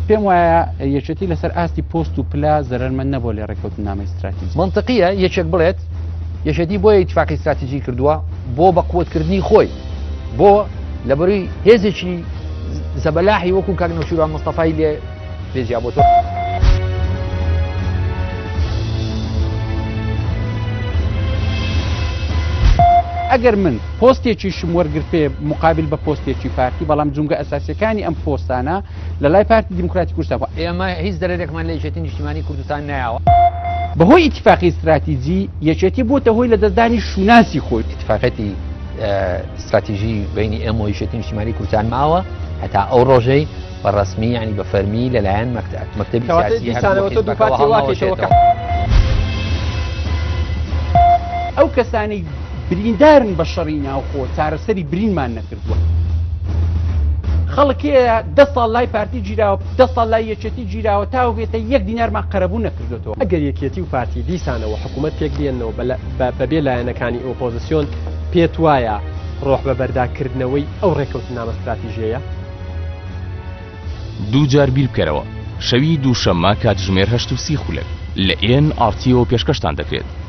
پێم وایە یەکێتی لەسەر ئاستی پۆست و پلا زەرمەند نەبوو لێ ڕێکەوتنامەی استراتیژی. منطقیە یەکێک بڵێت یەکێتی بۆ ئیتفاقی استراتیژی کردووە بۆ بەقوتکردنی خۆی بۆ لەبەرووی هێزێکی زەبەلاحی وەکو کاک نەوشیروان مستەفای لێ پێزیابۆتەوە. ئەگەر من پۆستێکیشم وەرگرت پێ مقابل بە پۆستێکی پارتی بەڵام جونگە ئەساسیەکانی ئەم پۆستانە لە لای پارتی دیموکراتی کوردستان ئێمە هیچ دەرێکمان لە یەکێتی نیشتیمانی کوردستان نایەوە. بەهۆی ئیتفاقی استراتیژی یەکێتی بووتە هۆی لە دەستدانی شوناسی خۆی. اتفاقەتی استراتیژی بینی ئێمە و یەکێتی نیشتیمانی کوردستان ماوە هەتا ئەو ڕۆژەی بەڕەسمی ینی بە فەرمی لەلایەن مەکتەبی سیاسی ئەو کەسانی بریندارن بە شەڕی ناوخۆ چارەسەری برینمان نەکردووە. خەڵکەیە 10 ساڵ لای پارتی گیراوە 10 ساڵ لای یەکێتی گیراوە تاوێتە 1 دینارمان قەرەبوو نەکردوێتەوە. ئەگەر یەکێتی و پارتی دیسانەوە حکوومەت پێک بێنەوە بەبێ لایەنەکانی ئۆپۆزیسیۆن پێت وایە ڕۆح بە بەرداکردنەوەی ئەو ڕێکەوتنامە استراتیژیەیە؟ دوو جار بیر بکەرەوە شەوی دووشەممە کاتژمێر 8:30 لە NRTO پێشکەشتان دەکرێت.